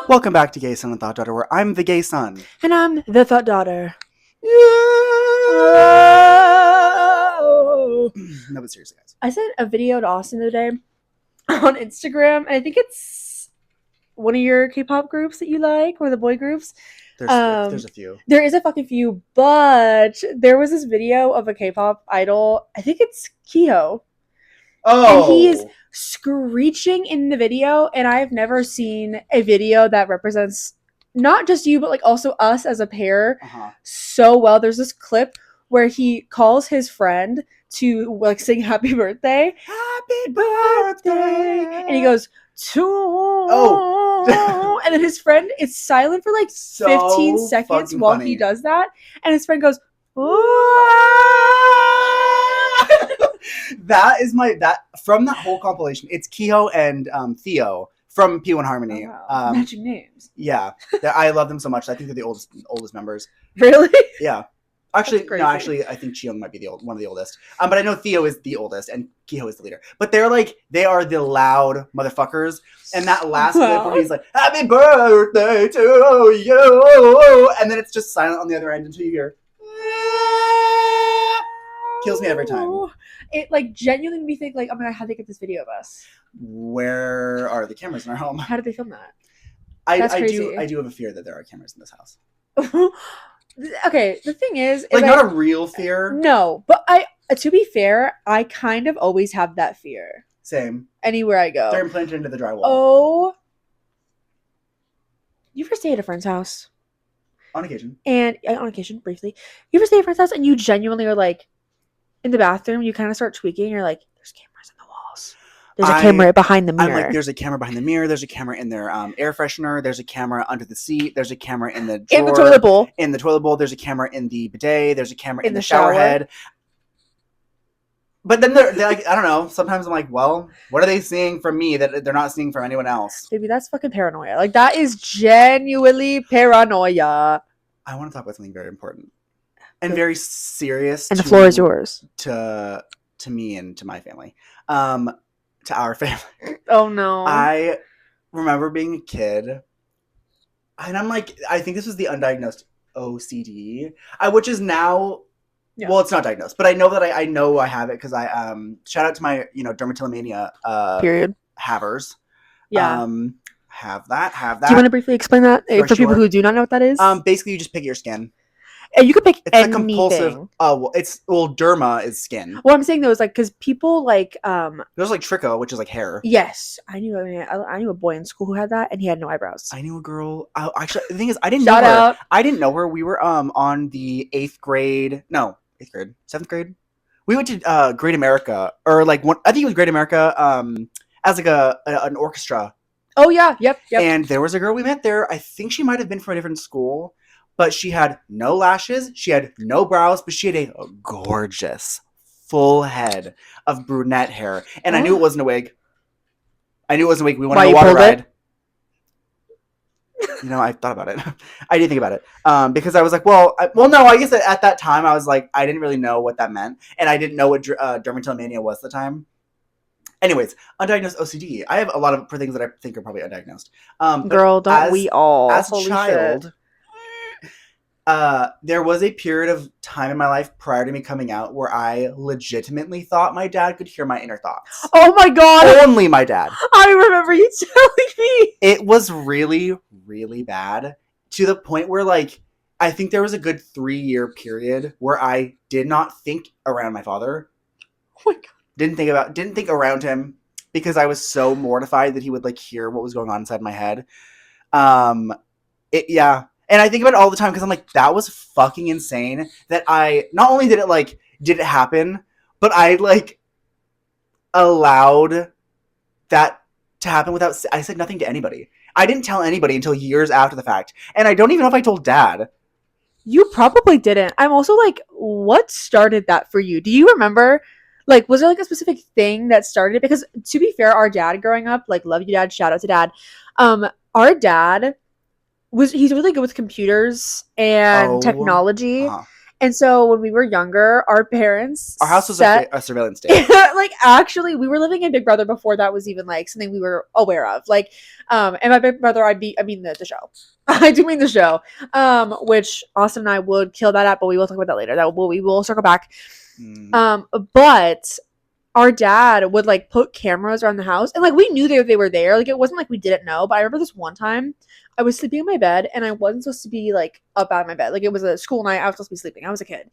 Welcome back to Gay Son and Thought Daughter, where I'm the gay son. And I'm the thought daughter. No, but seriously, guys. I sent a video to Austin the other day on Instagram, and I think it's one of your K-pop groups that you like, or the boy groups. There's a few. There is a fucking few, but there was this video of a K-pop idol. I think it's Kiho. Oh! And he is screeching in the video, and I've never seen a video that represents not just you, but like also us as a pair so well. There's this clip where he calls his friend to like sing happy birthday. Happy birthday! And he goes, and then his friend is silent for like 15 seconds while he does that. And his friend goes, That is from that whole compilation. It's Kiho and Theo from P1 Harmony. Oh, wow. Matching names. Yeah, I love them so much. I think they're the oldest members. Really? Yeah. Actually, no. Actually, I think Cheon might be one of the oldest. But I know Theo is the oldest and Kiho is the leader. But they are the loud motherfuckers. And that last clip where he's like, "Happy birthday to you," and then it's just silent on the other end until you hear. Kills me every time. It like genuinely made me think like, oh my god, how'd they get this video of us? Where are the cameras in our home? How did they film that? I do have a fear that there are cameras in this house. Okay, the thing is, like not a real fear. No, but to be fair, I kind of always have that fear. Same. Anywhere I go. They're implanted into the drywall. Oh. You ever stay at a friend's house? On occasion. Briefly. You ever stay at a friend's house and you genuinely are like, in the bathroom, you kind of start tweaking. You're like, there's cameras in the walls. There's a camera right behind the mirror. I'm like, there's a camera behind the mirror. There's a camera in their air freshener. There's a camera under the seat. There's a camera in the drawer. In the toilet bowl. In the toilet bowl. There's a camera in the bidet. There's a camera in the shower head. But then they're like, I don't know. Sometimes I'm like, well, what are they seeing from me that they're not seeing from anyone else? Baby, that's fucking paranoia. Like, that is genuinely paranoia. I want to talk about something very important. And very serious. And the floor is yours. To me and to my family. To our family. Oh, no. I remember being a kid. And I'm like, I think this was the undiagnosed OCD. Which is now... Yeah. Well, it's not diagnosed. But I know that I know I have it because I... shout out to my, dermatillomania... period. Havers. Yeah. Have that. Do you want to briefly explain that for people who do not know what that is? Basically, you just pick your skin. And you can pick it's anything. Like compulsive. Derma is skin. What I'm saying though is like because people like there's like tricho, which is like hair. Yes, I knew a boy in school who had that, and he had no eyebrows. I knew a girl. Actually, the thing is, I didn't know her. Out. I didn't know her. We were on the 7th grade. We went to Great America, or like one. I think it was Great America. As like an orchestra. Oh yeah, yep. And there was a girl we met there. I think she might have been from a different school. But she had no lashes, she had no brows, but she had a gorgeous, full head of brunette hair. And I knew it wasn't a wig. We went on a water ride. I thought about it. I did think about it. Because I was like, no, I guess at that time I was like, I didn't really know what that meant. And I didn't know what dermatillomania was at the time. Anyways, undiagnosed OCD. I have a lot of things that I think are probably undiagnosed. Girl, don't we all? As a child... there was a period of time in my life prior to me coming out where I legitimately thought my dad could hear my inner thoughts. Oh my god! Only my dad. I remember you telling me. It was really, really bad to the point where, like, I think there was a good 3-year period where I did not think around my father. Oh my god! Didn't think around him because I was so mortified that he would like hear what was going on inside my head. Yeah. And I think about it all the time because I'm like, that was fucking insane that I, not only did it happen, but I like allowed that to happen I said nothing to anybody. I didn't tell anybody until years after the fact. And I don't even know if I told Dad. You probably didn't. I'm also like, what started that for you? Do you remember, like, was there like a specific thing that started it? Because to be fair, our dad growing up, like, love you, Dad, shout out to Dad. Our dad... he's really good with computers and technology. And so when we were younger, our parents Our house was a surveillance state. Like, actually, we were living in Big Brother before that was even like something we were aware of. Like, and by Big Brother, I mean the show. I do mean the show. Which Austin and I would kill that at, but we will talk about that later. We will circle back. But our dad would like put cameras around the house, and like we knew they were there. Like, it wasn't like we didn't know. But I remember this one time I was sleeping in my bed, and I wasn't supposed to be like up out of my bed. Like, it was a school night. I was supposed to be sleeping. I was a kid,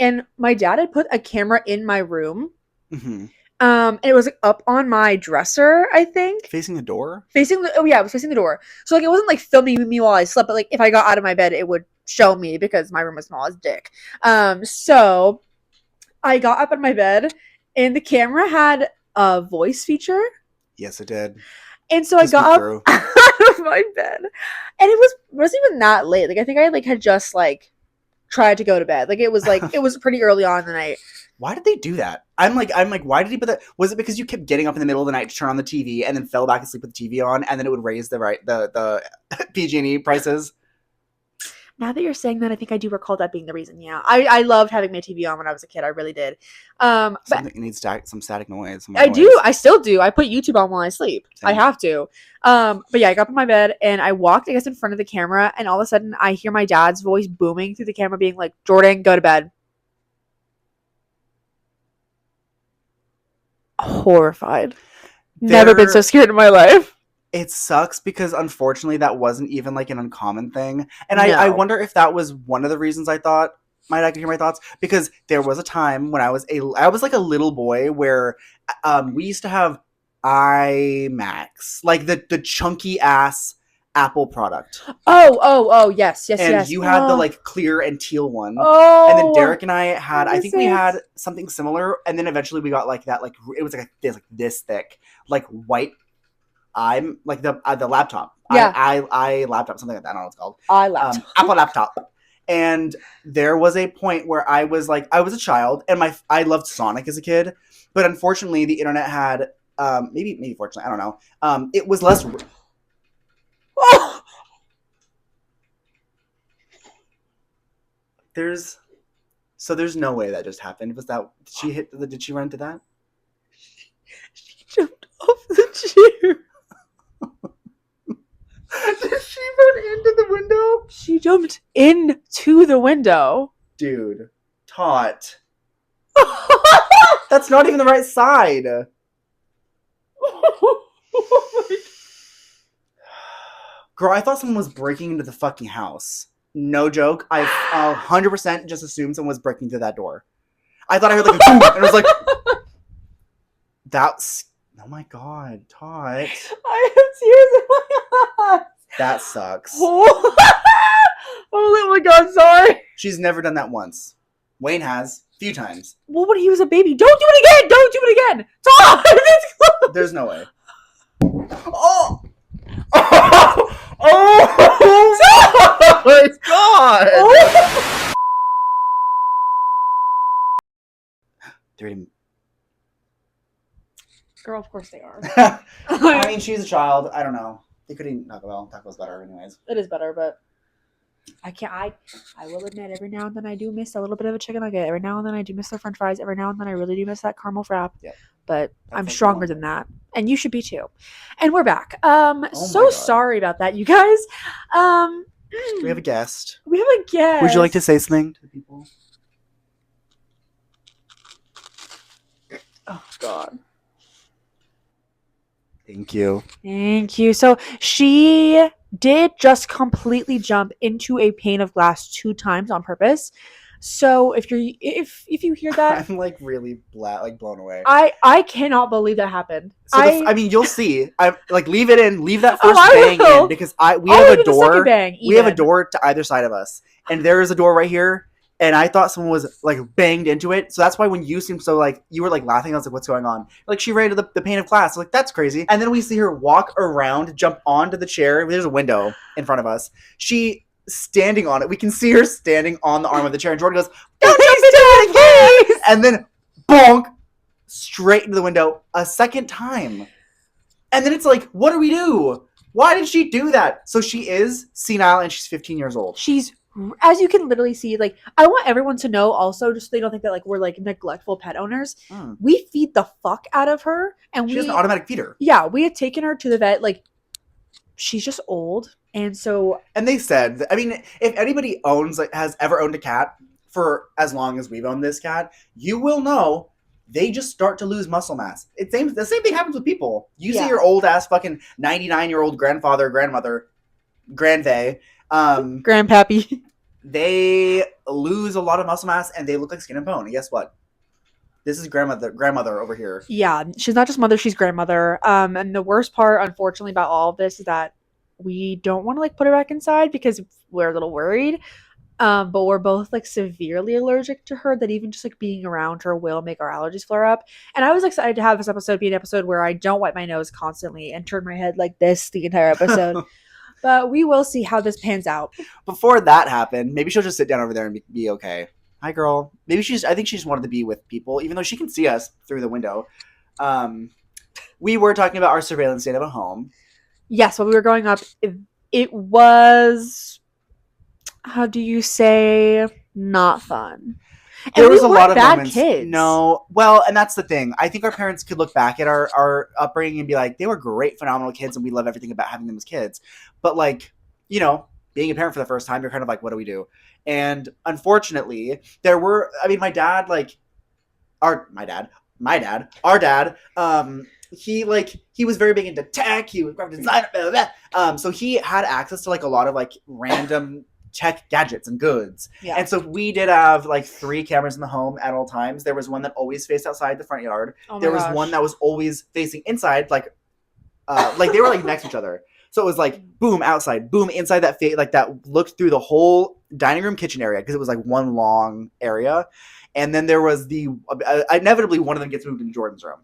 and my dad had put a camera in my room. Mm-hmm. And it was like up on my dresser, I think. Facing the door? It was facing the door. So like it wasn't like filming me while I slept, but like if I got out of my bed, it would show me because my room was small as dick. So I got up in my bed, and the camera had a voice feature. Yes, it did. And so I got up out of my bed, and it wasn't even that late. Like, I think I like had just like tried to go to bed. Like, it was pretty early on in the night. Why did they do that? I'm like, why did he put that? Was it because you kept getting up in the middle of the night to turn on the TV and then fell back asleep with the TV on, and then it would raise the PG&E prices? Now that you're saying that, I think I do recall that being the reason. Yeah, I loved having my TV on when I was a kid. I really did. But it needs some static noise. Do. I still do. I put YouTube on while I sleep. Same. I have to. But yeah, I got up in my bed and I walked, I guess, in front of the camera, and all of a sudden I hear my dad's voice booming through the camera, being like, "Jordan, go to bed." Horrified. Never been so scared in my life. It sucks because unfortunately that wasn't even like an uncommon thing. And no. I wonder if that was one of the reasons I thought my dad could hear my thoughts, because there was a time when I was like a little boy where we used to have iMacs, like the chunky ass Apple product. Yes. And you had the like clear and teal one. And then Derek and I had, I think we had something similar, and then eventually we got like that, like it was like this thick, like white. I'm like the laptop. Yeah. I laptop, something like that. I don't know what it's called. Laptop. Apple laptop. And there was a point where I was a child, and I loved Sonic as a kid, but unfortunately the internet had maybe fortunately, I don't know. It was less. There's no way that just happened. Was that did she run into that? She jumped off the chair. Did she run into the window? She jumped into the window. Dude. Tot. That's not even the right side. Girl, I thought someone was breaking into the fucking house. No joke. I 100% just assumed someone was breaking through that door. I thought I heard like a boom, and it was like, that's... Oh my god, Tot. I have tears in my eyes. That sucks. Oh my god, sorry. She's never done that once. Wayne has. A few times. Well, when he was a baby. Don't do it again! Don't do it again! Tot! There's no way. Oh! Oh my god! Oh. Girl, of course they are. I mean, she's a child. I don't know. They could eat Taco Bell. Taco Bell's better anyways. It is better, but I will admit, every now and then I do miss a little bit of a chicken nugget. Every now and then I do miss their french fries. Every now and then I really do miss that caramel frap. Yep. But I'm stronger than that. And you should be too. And we're back. Sorry about that, you guys. We have a guest. Would you like to say something to the people? Oh, God. Thank you. So she did just completely jump into a pane of glass 2 times on purpose. So if you hear that, I'm like really blown away. I cannot believe that happened. So I mean, you'll see. I like leave that first bang in, because we have a door. We have a door to either side of us, and there is a door right here. And I thought someone was like banged into it. So that's why when you seemed so like, you were like laughing, I was like, what's going on? Like, she ran to the pane of glass. Like, that's crazy. And then we see her walk around, jump onto the chair. There's a window in front of us. She standing on it. We can see her standing on the arm of the chair. And Jordan goes, don't you do it again! And then bonk, straight into the window a second time. And then it's like, what do we do? Why did she do that? So she is senile and she's 15 years old. She's as you can literally see, like, I want everyone to know also, just so they don't think that like we're like neglectful pet owners. We feed the fuck out of her, and she has an automatic feeder. Yeah, we had taken her to the vet. Like, she's just old, and so. And they said, I mean, if anybody has ever owned a cat for as long as we've owned this cat, you will know they just start to lose muscle mass. The same thing happens with people. You see your old ass fucking 99-year-old grandfather, grandmother, grandvay, grandpappy. They lose a lot of muscle mass and they look like skin and bone. And guess what? This is grandmother over here. Yeah, she's not just mother, she's grandmother. And the worst part, unfortunately, about all of this is that we don't want to like put her back inside because we're a little worried. But we're both like severely allergic to her, that even just like being around her will make our allergies flare up. And I was excited to have this episode be an episode where I don't wipe my nose constantly and turn my head like this the entire episode. But we will see how this pans out. Before that happened, maybe she'll just sit down over there and be okay. Hi, girl. Maybe I think she just wanted to be with people, even though she can see us through the window. We were talking about our surveillance state of a home. Yes, when we were growing up, it was, how do you say, not fun. There was a lot of moments. Kids. No, well, and that's the thing. I think our parents could look back at our upbringing and be like, they were great, phenomenal kids, and we love everything about having them as kids. But like, you know, being a parent for the first time, you're kind of like, what do we do? And unfortunately, my dad, he was very big into tech. He was graphic designer, blah, blah, blah. So he had access to like a lot of like random tech gadgets and goods. Yeah. And so we did have like 3 cameras in the home at all times. There was one that always faced outside the front yard. There was one that was always facing inside, like they were like next to each other. So it was like boom outside, boom inside, that that looked through the whole dining room kitchen area, because it was like one long area. And then there was inevitably one of them gets moved into Jordan's room.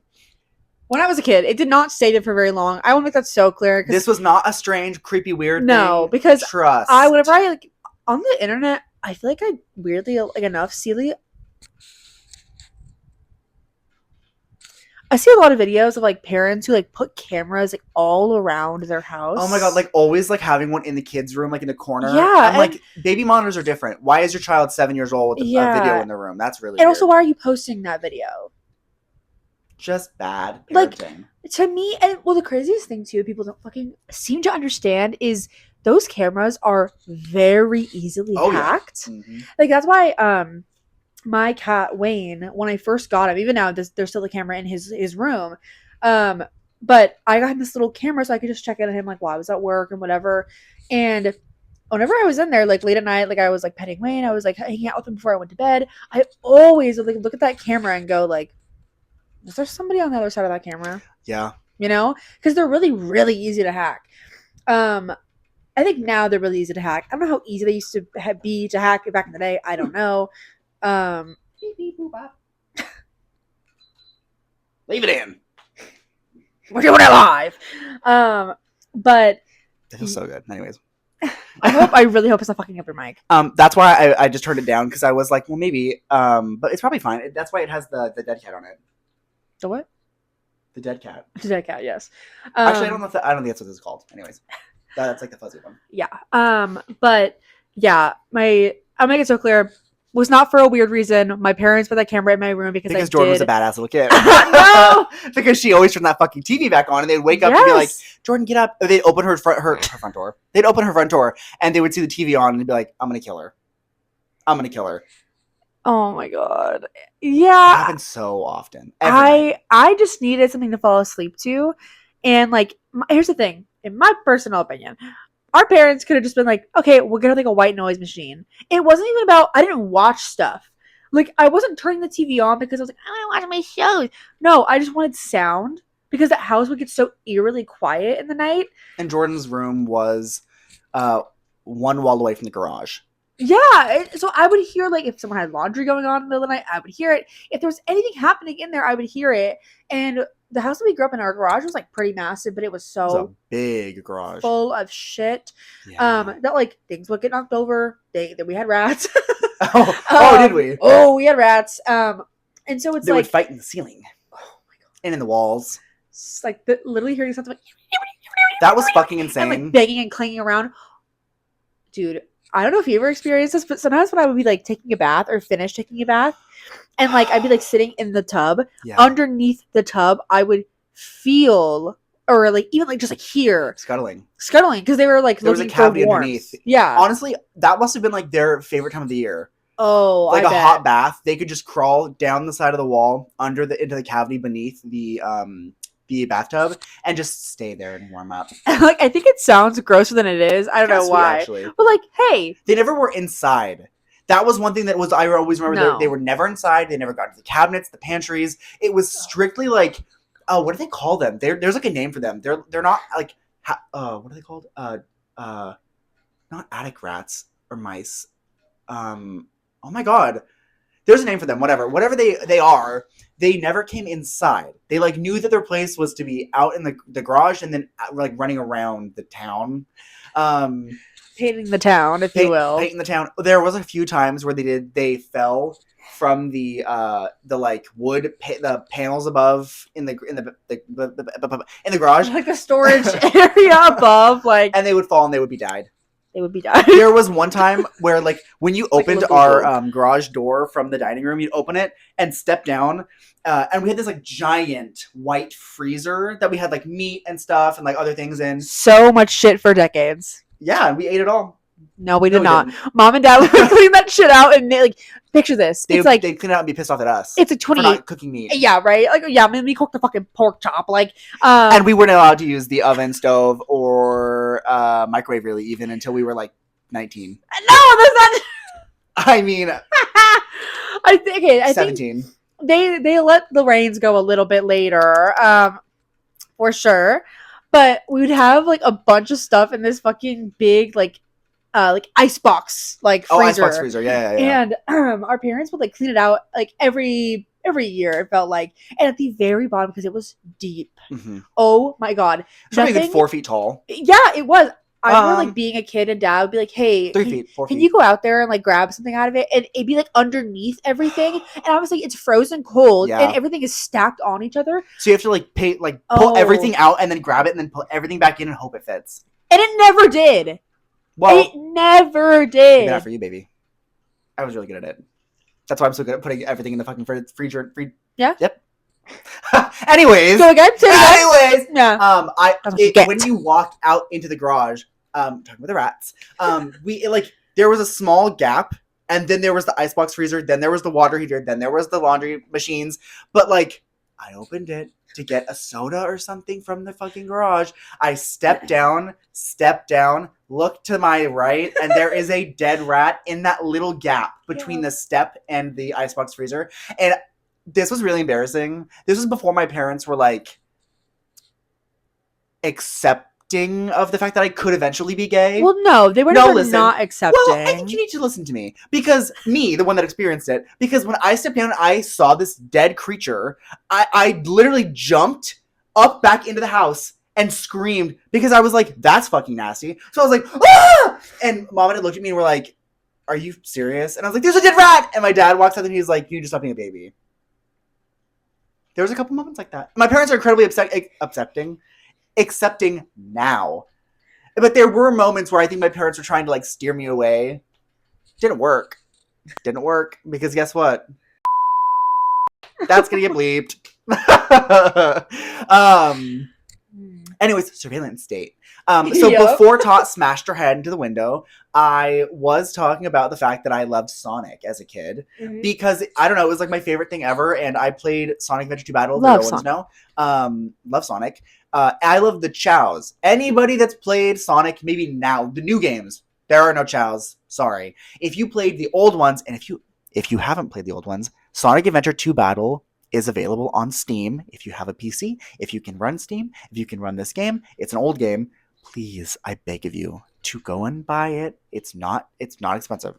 When I was a kid, it did not stay there for very long. I want to make that so clear. This was not a strange, creepy, weird thing. No, because trust. Whenever I like on the internet, I feel like I weirdly like enough I see a lot of videos of like parents who like put cameras like all around their house. Oh my god, like always like having one in the kids' room, like in the corner. Yeah. I'm like, baby monitors are different. Why is your child 7 years old with a video in their room? That's really weird. Also, why are you posting that video? Just bad parenting. Like, to me, and well, the craziest thing too, people don't fucking seem to understand, is those cameras are very easily hacked. Yeah. Mm-hmm. Like, that's why my cat Wayne, when I first got him, even now there's still a camera in his room, but I got him this little camera so I could just check in on him like while I was at work and whatever. And whenever I was in there, like late at night, like I was like petting Wayne, I was like hanging out with him before I went to bed, I always would like look at that camera and go like, is there somebody on the other side of that camera? Yeah. You know? Because they're really, really easy to hack. I think now they're really easy to hack. I don't know how easy they used to be to hack back in the day. I don't know. Leave it in. We're doing it live. But it feels so good. Anyways. I really hope it's not fucking up your mic. That's why I just turned it down, because I was like, well, maybe. But it's probably fine. That's why it has the dead cat on it. The what? The dead cat. The dead cat, yes. Actually, I don't think that's what it's called. Anyways, that's like the fuzzy one. Yeah. But yeah, I'll make it so clear. Was not for a weird reason. My parents put that camera in my room because Jordan was a badass little kid. No, because she always turned that fucking TV back on, and they'd wake up and be like, "Jordan, get up!" Or they'd open her front door. They'd open her front door, and they would see the TV on, and they'd be like, "I'm gonna kill her. I'm gonna kill her." Oh my god. Yeah. It happens so often. I just needed something to fall asleep to. And like, here's the thing. In my personal opinion, our parents could have just been like, okay, we'll get like a white noise machine. It wasn't even about, I didn't watch stuff. Like, I wasn't turning the TV on because I was like, I want to watch my shows. No, I just wanted sound, because the house would get so eerily quiet in the night. And Jordan's room was one wall away from the garage. Yeah, so I would hear, like, if someone had laundry going on in the middle of the night, I would hear it. If there was anything happening in there, I would hear it. And the house that we grew up in, our garage was, like, pretty massive, but it was so... It was a big garage. Full of shit. Yeah. That, like, things would get knocked over. We had rats. Did we? Oh, we had rats. And so it's they would fight in the ceiling. Oh, my God. And in the walls. It's like, literally hearing something like... That was fucking insane. And, like, banging and clanging around. Dude... I don't know if you ever experienced this, but sometimes when I would be like taking a bath or finish taking a bath, and like I'd be like sitting in the tub, underneath the tub, I would feel or like even like just like hear scuttling because they were like there was a cavity underneath. Yeah, honestly, that must have been like their favorite time of the year. Oh, like a hot bath. They could just crawl down the side of the wall into the cavity beneath the bathtub and just stay there and warm up. Like I think it sounds grosser than it is. I don't know why. Actually. But like, hey, they never were inside. That was one thing that was I always remember. They were never inside. They never got into the cabinets, the pantries. It was strictly like, oh, what do they call them? There's like a name for them. They're not like what are they called? Not attic rats or mice. Oh my god. There's a name for them, whatever they are, they never came inside. They like knew that their place was to be out in the garage and then like running around the town. Painting the town, if you will. Painting the town. There was a few times where they fell from the like wood the panels above in the garage. Like the storage area above, like, and they would fall and they would be died. There was one time where, like, when you opened our garage door from the dining room, you'd open it and step down, and we had this like giant white freezer that we had like meat and stuff and like other things in. So much shit for decades. Yeah, and we ate it all. No, we did not. Mom and Dad would clean that shit out and like picture this. It's like they'd clean it out and be pissed off at us. It's like 28 for not cooking meat. Yeah, right. Like we cooked the fucking pork chop. Like, and we weren't allowed to use the oven, stove, or microwave really even until we were like 19. No, that's not. I mean, I think 17. They let the reins go a little bit later, for sure. But we would have like a bunch of stuff in this fucking big like icebox like freezer. Icebox freezer, yeah. And our parents would like clean it out like every year. It felt like, and at the very bottom because it was deep. Mm-hmm. Oh my god, probably a good 4 feet tall. Yeah, it was. I remember like being a kid and Dad would be like, "Hey, 3 feet, 4 feet. Can you go out there and like grab something out of it?" And it'd be like underneath everything, and obviously it's frozen cold, and everything is stacked on each other. So you have to like pull everything out and then grab it and then pull everything back in and hope it fits. And it never did. Well, it never did. Not for you, baby. I was really good at it. That's why I'm so good at putting everything in the fucking freezer. Yeah. Yep. Anyways. Go again. Yeah. When you walk out into the garage, talking about the rats, there was a small gap, and then there was the icebox freezer, then there was the water heater, then there was the laundry machines. But like, I opened it to get a soda or something from the fucking garage. I stepped down, look to my right, and there is a dead rat in that little gap between the step and the icebox freezer. And this was really embarrassing. This was before my parents were like accepting of the fact that I could eventually be gay. Well, no, they were not accepting. Well, I think you need to listen to me. Because me, the one that experienced it, because when I stepped down and I saw this dead creature, I literally jumped up back into the house and screamed because I was like, that's fucking nasty. So I was like, ah! And Mom and Dad looked at me and were like, are you serious? And I was like, there's a dead rat! And my dad walks out and he's like, you just stop being a baby. There was a couple moments like that. My parents are incredibly accepting now. But there were moments where I think my parents were trying to like steer me away. Didn't work because guess what? That's gonna get bleeped. Anyways, surveillance state. So before Tot smashed her head into the window, I was talking about the fact that I loved Sonic as a kid because I don't know, it was like my favorite thing ever, and I played Sonic Adventure 2 Battle. Love Sonic. I love the chows. Anybody that's played Sonic, maybe now the new games, there are no chows. Sorry. If you played the old ones, and if you haven't played the old ones, Sonic Adventure 2 Battle is available on Steam. If you have a PC, if you can run Steam, if you can run this game, it's an old game. Please, I beg of you to go and buy it. It's not expensive.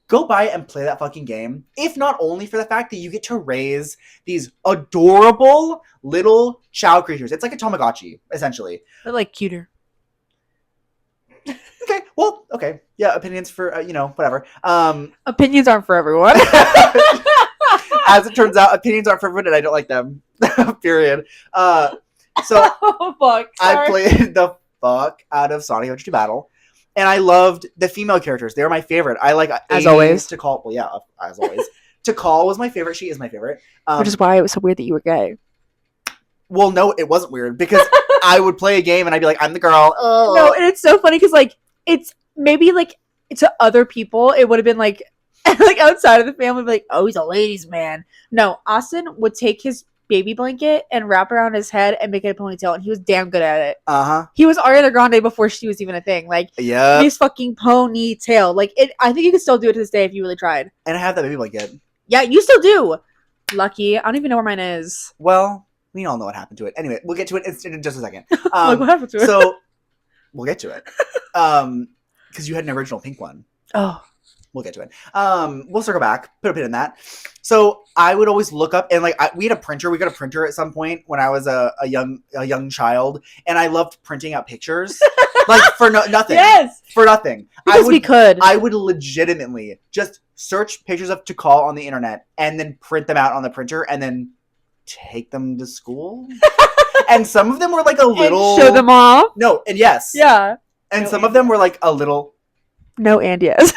Go buy it and play that fucking game. If not only for the fact that you get to raise these adorable little chow creatures. It's like a Tamagotchi, essentially. But like cuter. Okay. Well, okay. Yeah, opinions for, whatever. Opinions aren't for everyone. As it turns out, opinions aren't for everyone, and I don't like them. Period. So oh, fuck. I played the fuck out of Sonic Adventure 2 Battle. And I loved the female characters. They were my favorite. I like as always to call. Well, yeah, as always. To call was my favorite. She is my favorite. Which is why it was so weird that you were gay. Well, no, it wasn't weird because I would play a game and I'd be like, I'm the girl. Ugh. No, and it's so funny because like it's maybe like to other people it would have been like like outside of the family, like, oh, he's a ladies' man. No, Austin would take his baby blanket and wrap around his head and make it a ponytail, and he was damn good at it. He was Ariana Grande before she was even a thing. Like, his fucking ponytail. Like, I think you could still do it to this day if you really tried. And I have that baby blanket. Yeah, you still do. Lucky. I don't even know where mine is. Well, we all know what happened to it. Anyway, we'll get to it in just a second. Like, what happened to it? So, we'll get to it. Because you had an original pink one. Oh. We'll get to it. We'll circle back. Put a pin in that. So I would always look up and like we had a printer. We got a printer at some point when I was a young child, and I loved printing out pictures like for nothing. Yes, for nothing. Because we could. I would legitimately just search pictures of to call on the internet and then print them out on the printer and then take them to school. And some of them were like a little and show them off. No, and yes, yeah. And some of them were like a little. No and yes.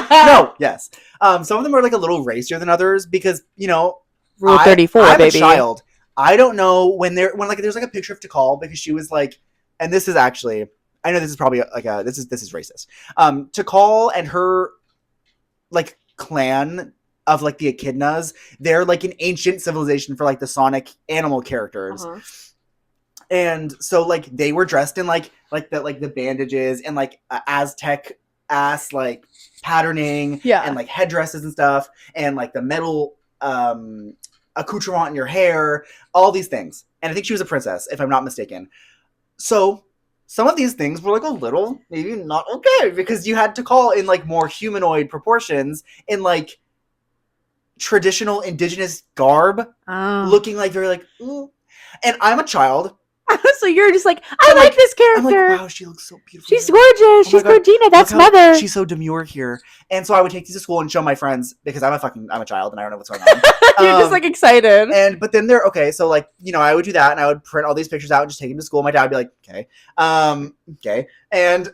No, yes. Some of them are like a little racier than others because, you know, Rule 34, I'm baby. a child. I don't know when there's like a picture of Tikal because she was like, and this is actually, I know this is probably like this is racist. Tikal and her like clan of like the Echidnas, they're like an ancient civilization for like the Sonic animal characters. Uh-huh. And so like they were dressed in like the bandages and like Aztec ass like patterning and like headdresses and stuff and like the metal accoutrement in your hair, all these things. And I think she was a princess, if I'm not mistaken. So some of these things were like a little maybe not okay because you had to call in like more humanoid proportions in like traditional indigenous garb, looking like very like, ooh. And I'm a child. So you're just like, I like this character. I'm like, wow, she looks so beautiful. She's gorgeous. Oh she's Gorgina. That's mother. She's so demure here. And so I would take these to school and show my friends because I'm a child and I don't know what's going on. You're just like excited. But then so like, you know, I would do that and I would print all these pictures out and just take them to school. My dad would be like, okay. Okay. And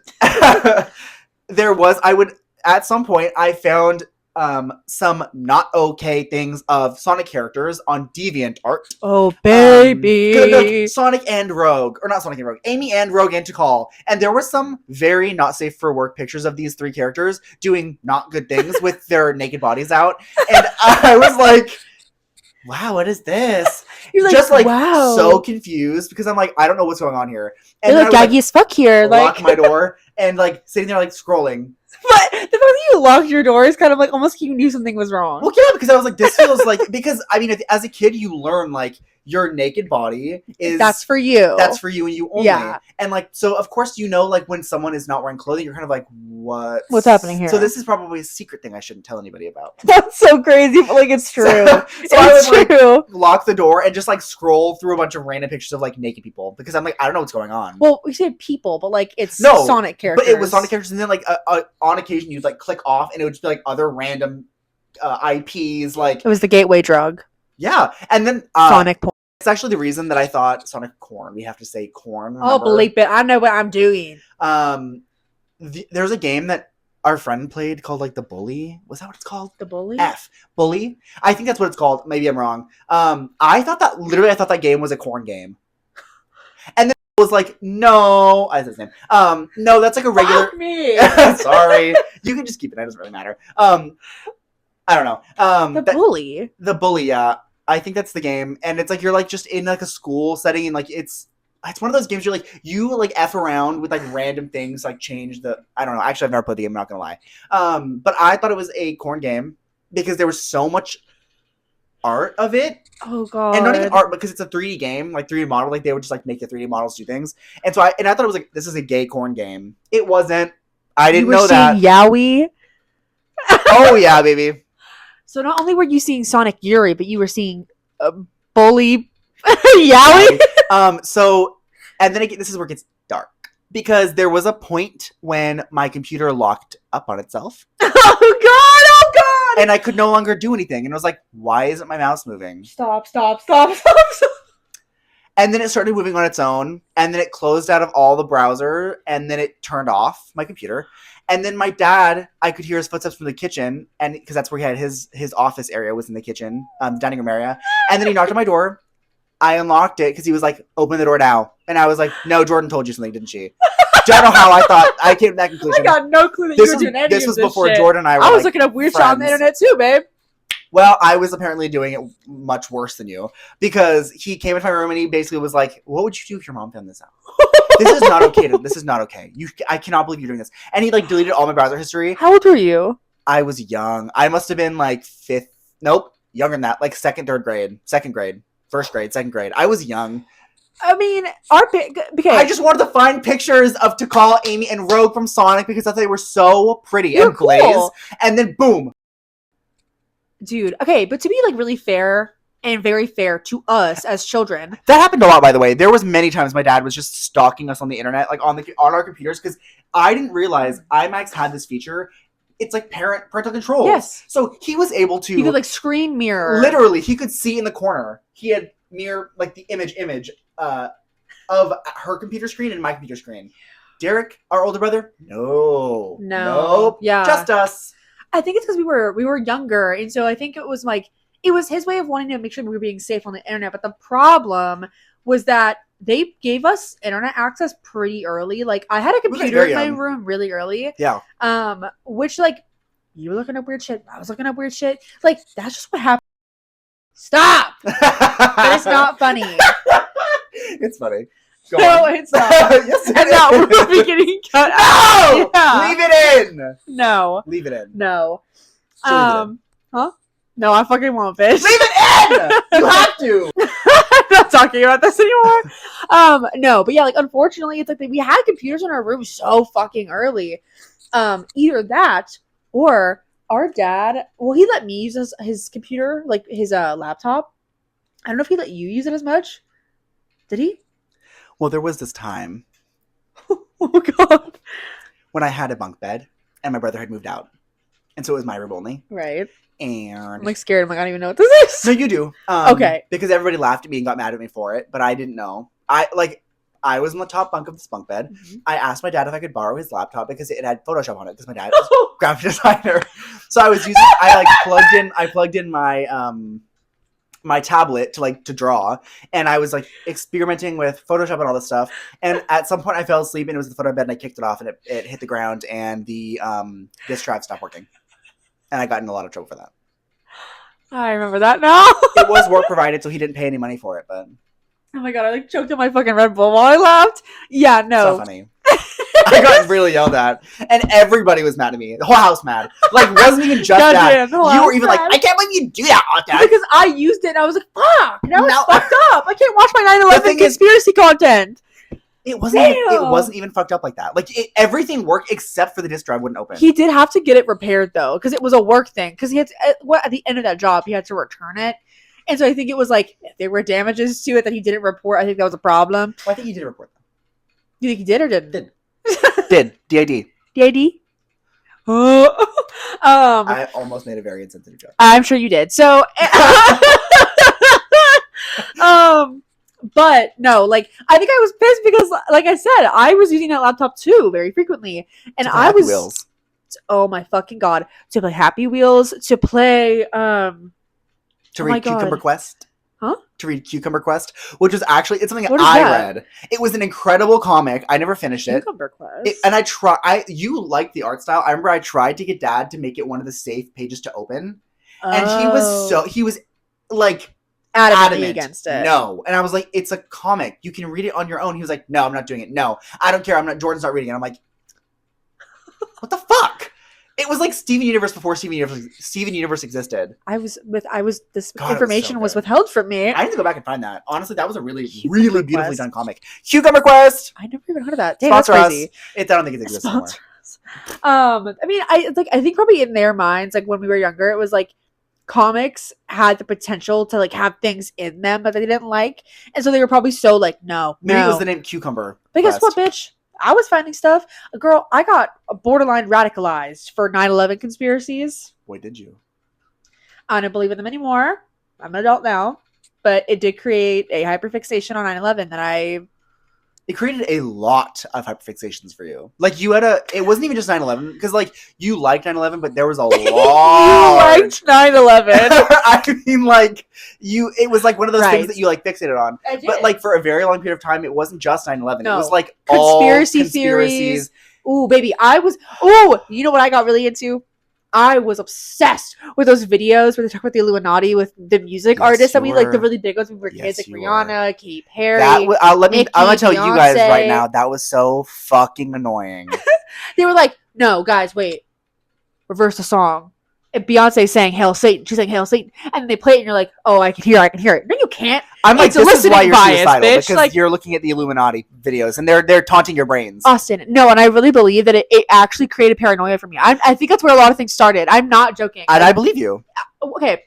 at some point I found some not okay things of Sonic characters on DeviantArt. Oh, baby. Sonic and Rogue. Or not Sonic and Rogue. Amy and Rogue and Tikal. And there were some very not safe for work pictures of these three characters doing not good things with their naked bodies out. And I was like, wow, what is this? You're like, just like wow. So confused because I'm like, I don't know what's going on here. And you're like gaggy as fuck here. Lock my door and like sitting there like scrolling. But the fact that you locked your door is kind of like almost you knew something was wrong. Well, yeah, because I was like, this feels like because I mean, as a kid, you learn like your naked body is that's for you. That's for you and you only. Yeah. And like, so of course, you know, like when someone is not wearing clothing, you're kind of like, what's happening here? So this is probably a secret thing I shouldn't tell anybody about. That's so crazy, but like it's true. So I would like lock the door and just like scroll through a bunch of random pictures of like naked people because I'm like, I don't know what's going on. Well, we say people, but like it's Sonic characters. But it was Sonic characters, and then like on occasion you'd like click off, and it would just be like other random IPs. Like it was the gateway drug. Yeah, and then Sonic porn. It's actually the reason that I thought Sonic corn. We have to say corn. Remember? Oh, bleep it! I know what I'm doing. There's a game that our friend played called like the Bully. Was that what it's called? The Bully. Bully. I think that's what it's called. Maybe I'm wrong. I thought that game was a corn game, and then it was like, no, I said his name. No, that's like a regular. Fuck me. Sorry, you can just keep it. It doesn't really matter. I don't know. The Bully. The Bully. Yeah. I think that's the game, and it's like you're like just in like a school setting, and like it's one of those games you're like you like f around with like random things, like change the I don't know. Actually, I've never played the game. I'm not gonna lie, but I thought it was a corn game because there was so much art of it. Oh god! And not even art because it's a 3D game, like 3D model. Like they would just like make the 3D models do things, and so I thought it was like this is a gay corn game. It wasn't. I didn't know that. Yaoi. Oh yeah, baby. So not only were you seeing Sonic Yuri, but you were seeing Bully Yaoi. So, and then again, this is where it gets dark. Because there was a point when my computer locked up on itself. Oh god! And I could no longer do anything. And I was like, why isn't my mouse moving? Stop. And then it started moving on its own, and then it closed out of all the browser, and then it turned off my computer. And then my dad, I could hear his footsteps from the kitchen, and because that's where he had his office area was in the kitchen, dining room area. And then he knocked on my door. I unlocked it because he was like, "Open the door now." And I was like, "No, Jordan told you something, didn't she?" Don't know how I thought I came to that conclusion. I got no clue that you were doing any of this. This was before Jordan and I were I was looking up weird shit on the internet too, babe. Well, I was apparently doing it much worse than you because he came into my room and he basically was like, "What would you do if your mom found this out? This is not okay. This is not okay. I cannot believe you're doing this." And he like deleted all my browser history. How old were you? I was young. I must have been like younger than that, like second grade, first grade, second grade. I was young. I mean, okay. I just wanted to find pictures of Tikal, Amy, and Rogue from Sonic because I thought they were so pretty and cool. Blaze. And then boom. Dude, okay, but to be like really fair and very fair to us as children. That happened a lot, by the way. There was many times my dad was just stalking us on the internet, like on our computers, because I didn't realize IMAX had this feature. It's like parental control. Yes. So he was able to... He could like screen mirror. Literally, he could see in the corner. He had mirror, like the image of her computer screen and my computer screen. Derek, our older brother, nope, yeah, just us. I think it's because we were younger, and so I think it was his way of wanting to make sure we were being safe on the internet. But the problem was that they gave us internet access pretty early. Like I had a computer in my room really early. Yeah. Which like you were looking up weird shit, I was looking up weird shit. Like that's just what happened. Stop. But it's not funny. It's funny. No, it's not. Yes, and now we'll be getting cut out. No! Yeah. Leave it in! No. Leave it in. No. Leave it in. Huh? No, I fucking won't, bitch. Leave it in! You have to! I'm not talking about this anymore. No, but yeah, like unfortunately, it's like we had computers in our room so fucking early. Either that or our dad, well, he let me use his computer, like his laptop. I don't know if he let you use it as much. Did he? Well, there was this time. Oh, God. When I had a bunk bed and my brother had moved out. And so it was my room only. Right. And I'm like scared. I'm like, I don't even know what this is. No, you do. Okay. Because everybody laughed at me and got mad at me for it, but I didn't know. I was on the top bunk of this bunk bed. Mm-hmm. I asked my dad if I could borrow his laptop because it had Photoshop on it because my dad was a graphic designer. So I plugged in my my tablet to draw, and I was like experimenting with Photoshop and all this stuff. And at some point I fell asleep and it was the foot of bed and I kicked it off and it hit the ground and the disk drive stopped working. And I got in a lot of trouble for that. I remember that now. It was work provided, so he didn't pay any money for it, but oh my God, I choked on my fucking Red Bull while I laughed. Yeah, no. So funny. I got really yelled at, and everybody was mad at me. The whole house mad. Like, wasn't even just that. You were even like, I can't believe you do that, Dad. Because I used it, and I was like, fuck, now it's fucked up. I can't watch my 9/11 conspiracy content. It wasn't even fucked up like that. Like, everything worked except for the disk drive wouldn't open. He did have to get it repaired, though, because it was a work thing. Because he had to, at the end of that job, he had to return it. And so I think it was like, if there were damages to it that he didn't report, I think that was a problem. Well, I think he did report them. You think he did or didn't? Did. DID. DID? I almost made a very insensitive joke. I'm sure you did. So, but no, like, I think I was pissed because, like I said, I was using that laptop too very frequently. And I was... Wheels. Oh my fucking God. To play Happy Wheels, to play... To read Cucumber Quest? Huh? To read Cucumber Quest, which was actually, it's something I read. It was an incredible comic. I never finished it. Cucumber Quest. You liked the art style. I remember I tried to get Dad to make it one of the safe pages to open. And he was like adamant against it. No. And I was like, it's a comic. You can read it on your own. He was like, no, I'm not doing it. No, I don't care. Jordan's not reading it. I'm like, what the fuck? It was like Steven Universe before Steven Universe existed. This information was withheld from me. I need to go back and find that. Honestly, that was a really, really beautifully done comic. Cucumber Quest! I never even heard of that. Damn, sponsor that's crazy. I don't think it exists anymore. I mean, I think probably in their minds, like when we were younger, it was like comics had the potential to like have things in them that they didn't like. And so they were probably so like, no. Maybe it was the name Cucumber. But guess what, bitch? I was finding stuff. Girl, I got borderline radicalized for 9/11 conspiracies. Why did you? I don't believe in them anymore. I'm an adult now. but it did create a hyperfixation on 9/11 that I. It created a lot of hyperfixations for you. Like, it wasn't even just 9/11, because, like, you liked 9/11, but there was a lot. You liked 9/11. I mean, like, it was, like, one of those things that you, like, fixated on. I did. But, like, for a very long period of time, it wasn't just 9/11. No. It was, like, conspiracy theories. Ooh, baby. You know what I got really into? I was obsessed with those videos where they talk about the Illuminati with the music artists that we like, the really big ones when we were kids, like Rihanna, Katy Perry. I'm gonna tell you guys right now, that was so fucking annoying. They were like, no, guys, wait, reverse the song. And Beyonce sang "Hail Satan." She's like "Hail Satan," and then they play it, and you're like, "Oh, I can hear it." No, you can't. I'm like, this is why you're suicidal, bitch. Because like, you're looking at the Illuminati videos, and they're taunting your brains. Austin, no, and I really believe that it actually created paranoia for me. I think that's where a lot of things started. I'm not joking. And I believe you. Okay,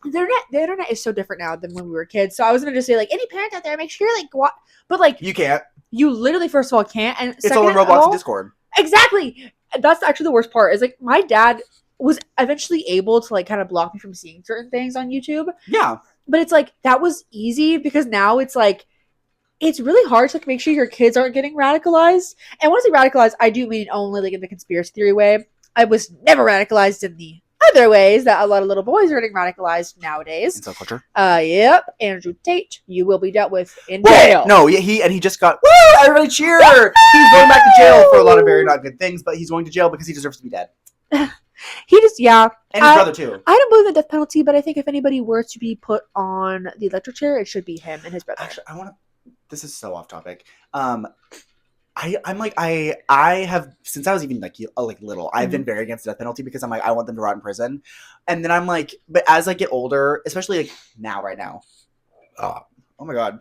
the internet is so different now than when we were kids. So I was gonna just say, like, any parent out there, make sure like what, but like you can't. You literally, first of all, can't, and it's all in Roblox and Discord. Exactly. That's actually the worst part. Is like my dad was eventually able to like kind of block me from seeing certain things on YouTube. Yeah. But it's like that was easy because now it's like it's really hard to like make sure your kids aren't getting radicalized. And when I say radicalized, I do mean only like in the conspiracy theory way. I was never radicalized in the other ways that a lot of little boys are getting radicalized nowadays. In subculture. Yep. Andrew Tate, you will be dealt with in jail. No, he just got I really cheer. He's going back to jail for a lot of very not good things, but he's going to jail because he deserves to be dead. He just, yeah. And his brother, too. I don't believe in the death penalty, but I think if anybody were to be put on the electric chair, it should be him and his brother. Actually, this is so off topic. I'm like, I have, since I was even like little, I've been very against the death penalty because I'm like, I want them to rot in prison. And then I'm like, but as I get older, especially like right now. Oh my God.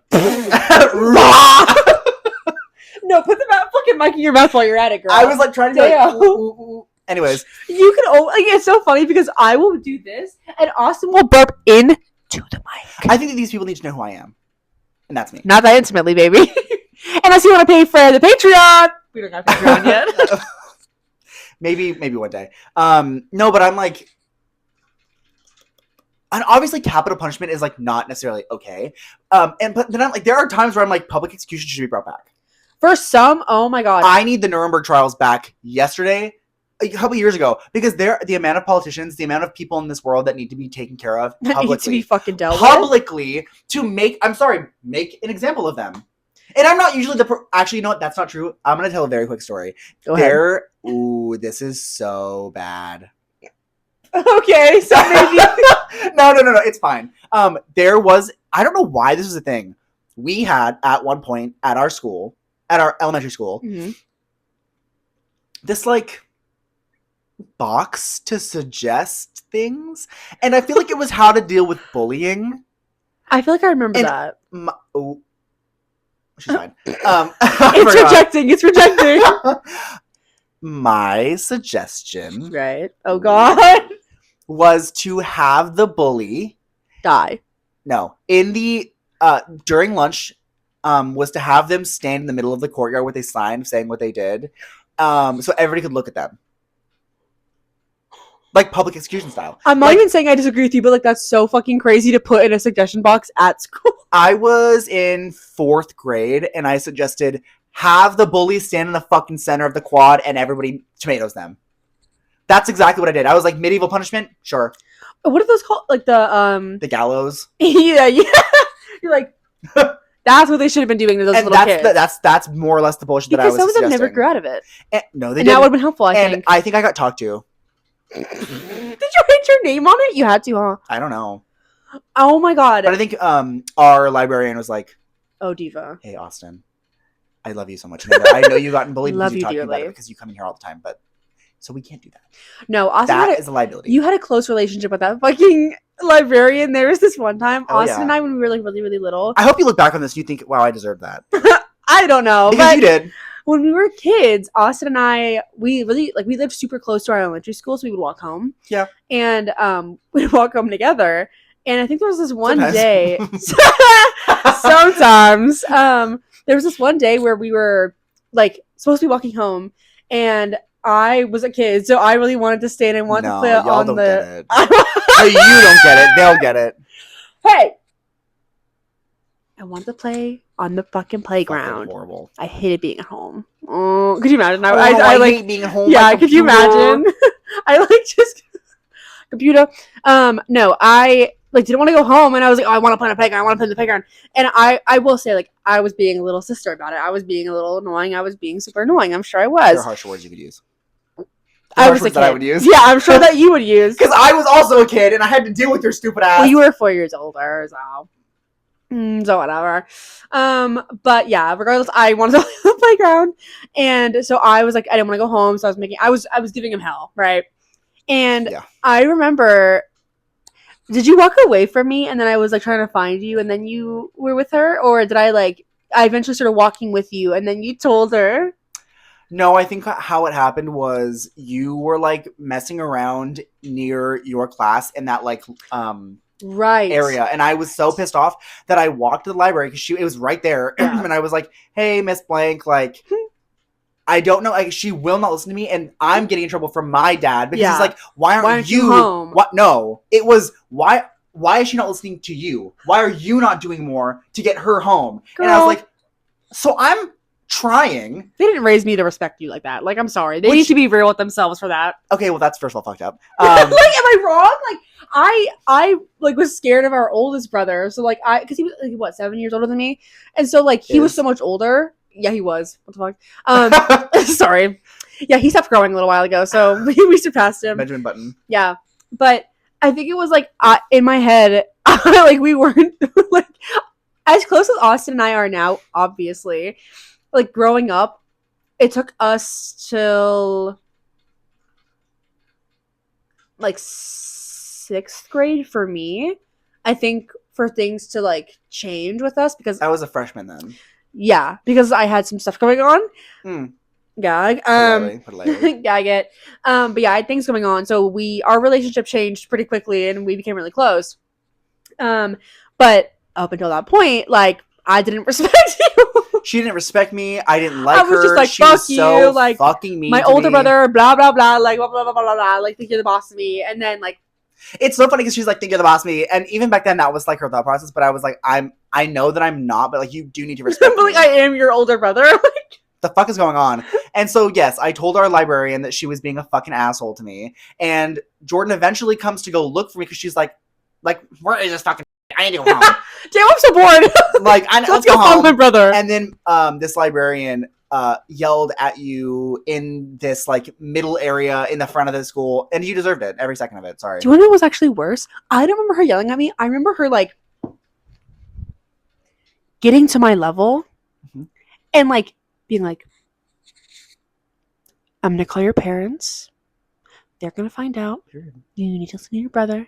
No, put the fucking mic in your mouth while you're at it, girl. I was like trying to go. Anyways, you can. It's so funny because I will do this, and Austin will burp into the mic. I think that these people need to know who I am, and that's me. Not that intimately, baby. Unless you want to pay for the Patreon. We don't have Patreon yet. maybe one day. No, but I'm like, and obviously capital punishment is like not necessarily okay. But then I'm like, there are times where I'm like, public execution should be brought back. For some, oh my God, I need the Nuremberg trials back yesterday. A couple years ago, because the amount of politicians, the amount of people in this world that need to be taken care of publicly, need to be fucking dealt publicly to make an example of them. And I'm not usually actually, you know what? That's not true. I'm gonna tell a very quick story. Go ahead. Ooh, this is so bad. Okay, so maybe no, it's fine. There was, I don't know why this was a thing. We had at one point at our school, at our elementary school, this like box to suggest things, and I feel like it was how to deal with bullying. I feel like I remember that. She's fine. It's rejecting. My suggestion, right? Oh God, was to have the bully die. No, in the during lunch, was to have them stand in the middle of the courtyard with a sign saying what they did, so everybody could look at them. Like public execution style. I'm not even saying I disagree with you, but like that's so fucking crazy to put in a suggestion box at school. I was in 4th grade and I suggested have the bully stand in the fucking center of the quad and everybody tomatoes them. That's exactly what I did. I was like, medieval punishment? Sure. What are those called? Like the gallows? Yeah. You're like, that's what they should have been doing to those little kids. That's more or less the bullshit that I was suggesting. Because some of them never grew out of it. No, they didn't. That would have been helpful, I think. And I think I got talked to. Did you write your name on it? You had to, huh? I don't know. Oh my God. But I think our librarian was like, "Oh, diva. Hey, Austin, I love you so much. I know you gotten bullied because you talking about it because you come in here all the time, but so we can't do that." No, Austin, that is a liability. You had a close relationship with that fucking librarian. There was this one time, Austin and I, when we were like really, really little. I hope you look back on this and you think, wow, I deserve that. I don't know. Because you did. When we were kids, Austin and I, we lived super close to our elementary school, so we would walk home. Yeah. And we'd walk home together. And I think there was this one day. Sometimes. There was this one day where we were like supposed to be walking home, and I was a kid, so I really wanted to stand and wanted to play y'all on don't the. Get it. No, you don't get it. They'll get it. Hey, I wanted to play on the fucking playground. Fucking horrible. I hated being at home. Oh, could you imagine? I like hate being at home. Yeah, could you imagine? I like just computer. No, I like didn't want to go home, and I was like, oh, I want to play on the playground. I want to play on the playground. And I will say, like, I was being a little sister about it. I was being a little annoying. I was being super annoying. I'm sure I was. There are harsher words you could use. I was a kid. That I would use. Yeah, I'm sure that you would use. Because I was also a kid, and I had to deal with your stupid ass. Well, you were 4 years older, so. So whatever. But yeah, regardless, I wanted to play on the playground. And so I was like, I didn't want to go home. So I was giving him hell, right? And yeah. I remember, did you walk away from me and then I was like trying to find you and then you were with her? Or did I eventually started walking with you and then you told her? No, I think how it happened was you were like messing around near your class in that like, right area, and I was so pissed off that I walked to the library because it was right there, and I was like, "Hey, Miss Blank, like, I don't know, like, she will not listen to me, and I'm getting in trouble from my dad because he's like, why aren't you home? What? No, it was why is she not listening to you? Why are you not doing more to get her home?" Girl. And I was like, so I'm trying. They didn't raise me to respect you like that. Like, I'm sorry, they need to be real with themselves for that. Okay, well, that's first of all fucked up. Like, am I wrong? Like, I like was scared of our oldest brother, so like because he was like, what 7 years older than me, and so like he was so much older. Yeah, he was. What the fuck? Sorry. Yeah, he stopped growing a little while ago, so we surpassed him. Benjamin Button. Yeah, but I think it was like in my head, like we weren't like as close as Austin and I are now. Obviously, like growing up, it took us till like 6th grade for me, I think, for things to like change with us because I was a freshman then. Yeah, because I had some stuff going on. Gag. Gag it. But yeah, I had things going on, so our relationship changed pretty quickly, and we became really close. But up until that point, like I didn't respect you. She didn't respect me. I didn't like her. I was just like, she fuck was you. So like fucking mean. My older brother, blah blah blah, like blah blah blah blah blah, like think you're the boss of me, and then like. It's so funny because she's like, think you're the boss of me. And even back then, that was like her thought process. But I was like, I know that I'm not, but like, you do need to respect but like, me. I am your older brother. The fuck is going on? And so, yes, I told our librarian that she was being a fucking asshole to me. And Jordan eventually comes to go look for me because she's like, where is this fucking I need to go home. Damn, I'm so bored. Like, let's go find my brother. And then this librarian yelled at you in this like middle area in the front of the school, and you deserved it, every second of it. Sorry. Do you want to know what was actually worse? I don't remember her yelling at me. I remember her like getting to my level and like being like, I'm gonna call your parents. They're gonna find out. You need to listen to your brother.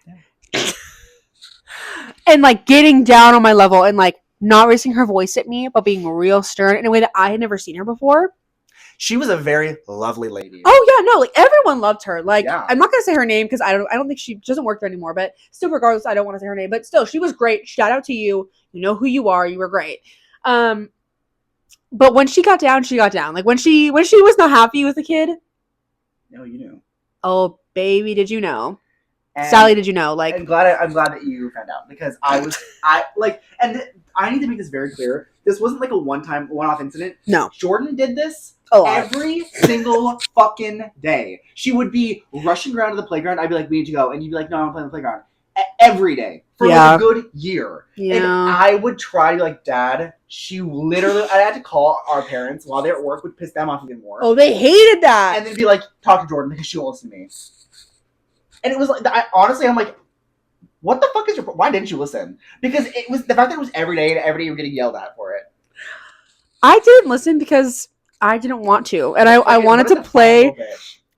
Yeah. And like getting down on my level and like not raising her voice at me, but being real stern in a way that I had never seen her before. She was a very lovely lady. Oh yeah, no, like everyone loved her. Like I'm not gonna say her name because I don't think she doesn't work there anymore. But still, regardless, I don't want to say her name. But still, she was great. Shout out to you. You know who you are. You were great. But when she got down, she got down. Like when she was not happy with the kid. No, you knew. Oh baby, did you know? And Sally, did you know? Like, I'm glad that you found out because and I need to make this very clear. This wasn't like a one-off incident. No, Jordan did this every single fucking day. She would be rushing around to the playground. I'd be like, we need to go, and you'd be like, no, I'm playing the playground every day for like a good year. Yeah. And I would try to be like, Dad. She literally, I had to call our parents while they're at work, would piss them off even more. Oh, they hated that. And then be like, talk to Jordan because she won't listen to me. And it was like, honestly, I'm like, what the fuck is why didn't you listen? Because it was the fact that it was every day and every day you were getting yelled at for it. I didn't listen because I didn't want to. And I wanted to play.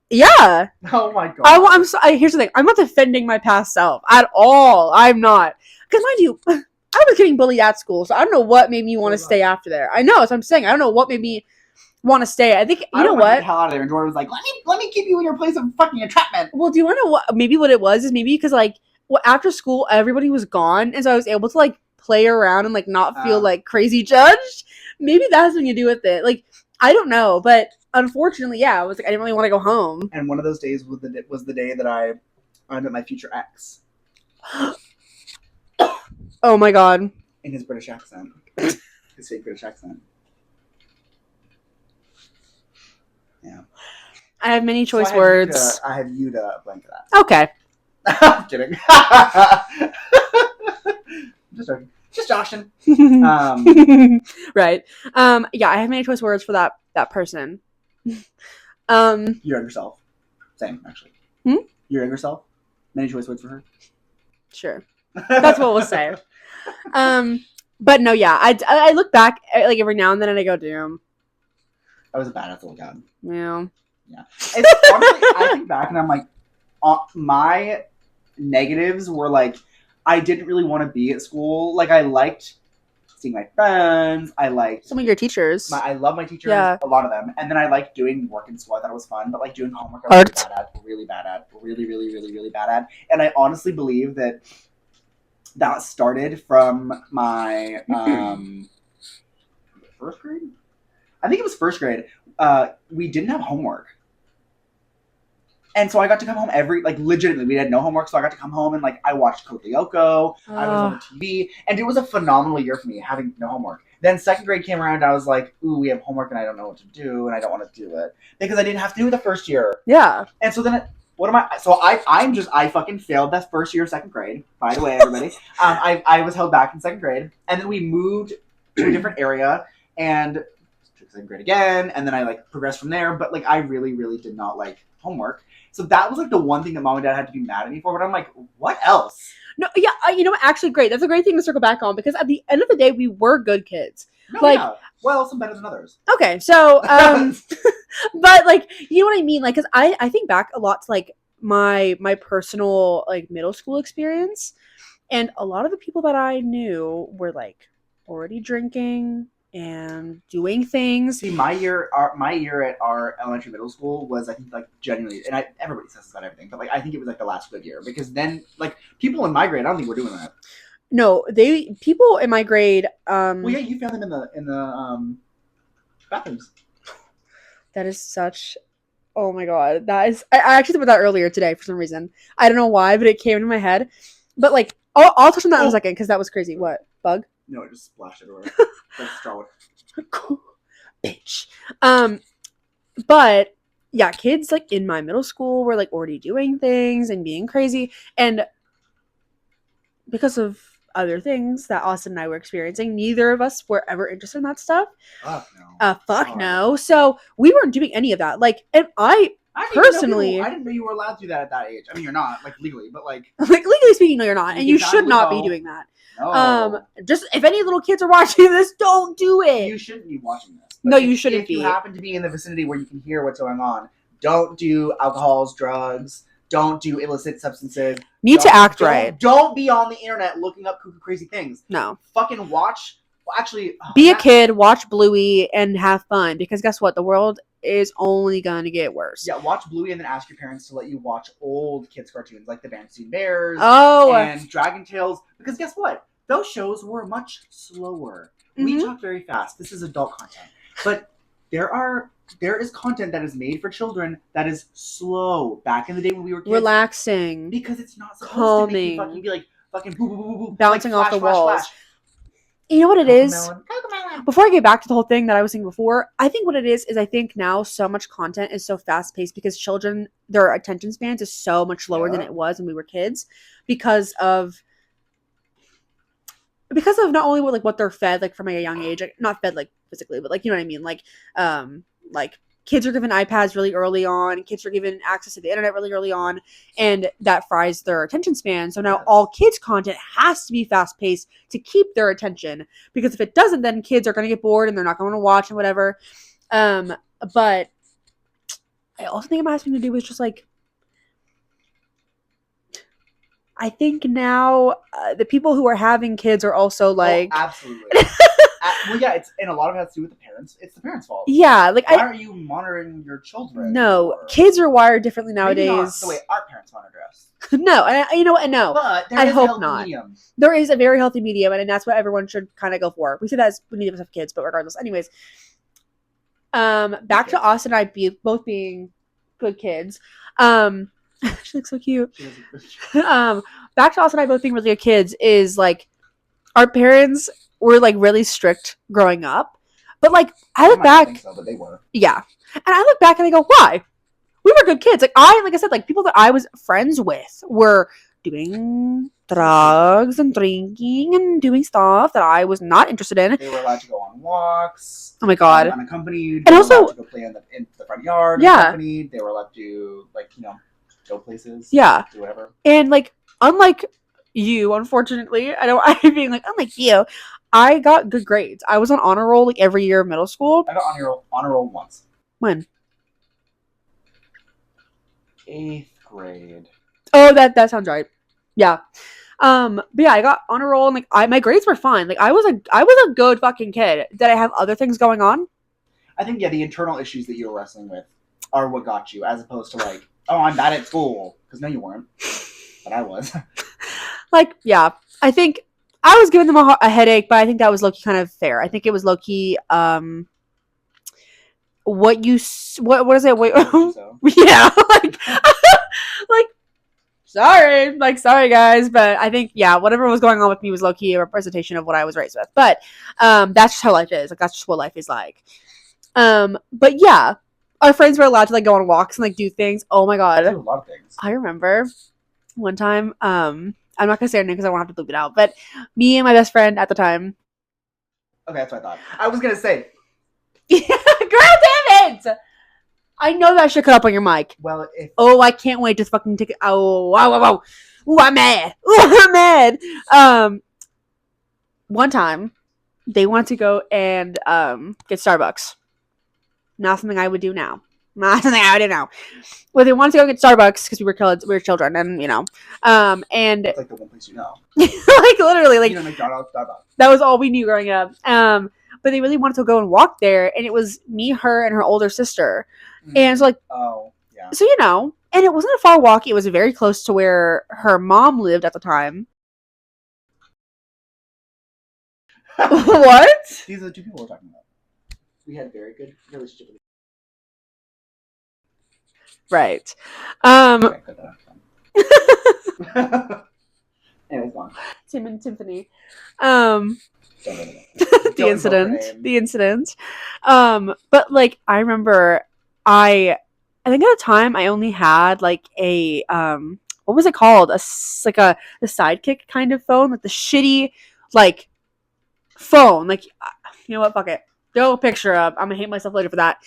Yeah. Oh my God. Here's the thing. I'm not defending my past self at all. I'm not. Because mind you, I was getting bullied at school, so I don't know what made me want to stay after there. I know, that's what I'm saying. I don't know what made me want to stay. I think you know what? Get the hell out of there. And Jordan was like, "Let me keep you in your place of fucking entrapment." Well, do you want to know what? Maybe what it was is maybe because like after school everybody was gone, and so I was able to like play around and like not feel like crazy judged. Maybe that has something to do with it. Like I don't know, but unfortunately, yeah, I was like I didn't really want to go home. And one of those days was the day that I met my future ex. Oh my God. in his British accent. His fake British accent. Yeah. I have many choice I words. I have you to blame for that. Okay. I'm kidding. Just joshing. Right. Yeah, I have many choice words for that person. Your younger self. Same, actually. Your younger self. Many choice words for her. Sure. That's what we'll say. But no, yeah, I look back like every now and then and I go, damn. I was a badass little guy. Yeah. Yeah. It's honestly, I think back and I'm like, my negatives were like, I didn't really want to be at school. Like, I liked seeing my friends. I liked some of your teachers. I love my teachers, a lot of them. And then I liked doing work in school. I thought it was fun. But like doing homework, I was really bad at. Really bad at. And I honestly believe that started from my first grade. I think it was first grade. We didn't have homework. And so I got to come home legitimately, we had no homework, so I got to come home and, I watched Code Lyoko, I was on the TV, and it was a phenomenal year for me, having no homework. Then second grade came around, and I was like, ooh, we have homework, and I don't know what to do, and I don't want to do it. Because I didn't have to do it the first year. Yeah. And so then, I fucking failed that first year of second grade, by the way, everybody. I was held back in second grade, and then we moved to a different area, and took second grade again, and then I, progressed from there, but, I really, really did not like homework. So that was the one thing that mom and dad had to be mad at me for. But I'm like, what else? No, yeah, you know what? Actually, great. That's a great thing to circle back on because at the end of the day, we were good kids. No, yeah. Well, some better than others. Okay, so, but you know what I mean? Because I think back a lot to my personal middle school experience, and a lot of the people that I knew were already drinking and doing things. See, my year at our elementary middle school was, I think, genuinely, and everybody says this about everything, but I think it was the last good year because then people in my grade, I don't think we're doing that. No, people in my grade. Well, yeah, you found them in the bathrooms. That is such. Oh my god, that is. I actually thought about that earlier today for some reason. I don't know why, but it came into my head. But I'll touch on that in a second because that was crazy. What bug? No, it just splashed everywhere. Straw. Bitch. But yeah, kids in my middle school were already doing things and being crazy, and because of other things that Austin and I were experiencing, neither of us were ever interested in that stuff. Fuck no. Fuck no. So we weren't doing any of that. And I personally, I didn't know you were allowed to do that at that age. I mean, you're not legally, but legally speaking, no, you're not, and you should not be doing that. No. Just if any little kids are watching this, don't do it. You shouldn't be watching this. No, you shouldn't be. If you happen to be in the vicinity where you can hear what's going on, don't do alcohols, drugs. Don't do illicit substances. Need to act right. Don't be on the internet looking up cuckoo crazy things. No. Fucking watch. Well, actually, be a kid, watch Bluey, and have fun. Because guess what? The world is only going to get worse. Yeah, watch Bluey and then ask your parents to let you watch old kids' cartoons like the Berenstain Bears and Dragon Tales. Because guess what? Those shows were much slower. Mm-hmm. We talk very fast. This is adult content. But there is content that is made for children that is slow. Back in the day when we were kids. Relaxing. Because it's not supposed calming. To make you fucking be fucking boo, boo, boo, boo. Bouncing off the walls. Flash. You know what it is? Before I get back to the whole thing that I was saying before, I think what it is I think now so much content is so fast-paced because children, their attention spans is so much lower than it was when we were kids because of not only what they're fed from a young age, not fed physically, but you know what I mean, kids are given iPads really early on, kids are given access to the internet really early on, and that fries their attention span. So now all kids content has to be fast paced to keep their attention, because if it doesn't, then kids are going to get bored and they're not going to watch and whatever. But I also think it has something to do with just I think now the people who are having kids are also absolutely. Well, yeah, and a lot of it has to do with the parents. It's the parents' fault. Yeah, why are you monitoring your children? No, kids are wired differently nowadays. Maybe not the way our parents monitored us. No, and you know what? No, but I hope not. Medium. There is a very healthy medium, and that's what everyone should kind of go for. We say that as we need to have kids, but regardless, anyways. Back to Austin and I both being good kids. She looks so cute. Back to Austin and I both being really good kids is our parents were like really strict growing up, but like I look might not back, think so, but they were. yeah, and I look back and I go, why? We were good kids. Like I said, like people that I was friends with were doing drugs and drinking and doing stuff that I was not interested in. They were allowed to go on walks. Oh my god. Unaccompanied. And They were also, allowed to go play in the front yard. Yeah. Unaccompanied. They were allowed to like go places. Yeah. Do whatever. And like unlike you, unfortunately, I'm being like unlike you, I got good grades. I was on honor roll like every year of middle school. I got honor roll once. When? 8th grade. Oh, that sounds right. Yeah. But yeah, I got honor roll and like my grades were fine. Like I was a good fucking kid. Did I have other things going on? I think the internal issues that you were wrestling with are what got you, as opposed to like, oh, I'm bad at school. Because no, you weren't. But I was. Like, yeah. I think I was giving them a headache, but I think that was low-key kind of fair. I think it was low-key, what is it? Wait, So. yeah, like, sorry guys, but I think, yeah, whatever was going on with me was low-key a representation of what I was raised with. But, that's just how life is. Like, that's just what life is like. But yeah, our friends were allowed to like go on walks and like do things. Oh my god. I do a lot of things. I remember one time, I'm not gonna say her name because I won't have to bleep it out, but me and my best friend at the time. Okay, that's what I thought. I was gonna say. Girl, damn it! I know that shit cut up on your mic. Well, oh, I can't wait to fucking take it. Oh, wow. Ooh, I'm mad. I'm mad. One time, they wanted to go and get Starbucks. Not something I would do now. Not something I would do now. Well, they wanted to go get Starbucks because we were children, and and it's like the one place you know. like literally, like McDonald's, Starbucks. That was all we knew growing up. But they really wanted to go and walk there, and it was me, her, and her older sister. And so like, oh yeah. So and it wasn't a far walk. It was very close to where her mom lived at the time. What? These are the two people we're talking about. We had a very good relationship with right. Anyways, go on. Tim and Tiffany. The incident. But like I remember I think at the time I only had like a what was it called? The sidekick kind of phone, like the shitty like phone. Like you know what? Fuck it. Throw a picture up. I'm gonna hate myself later for that.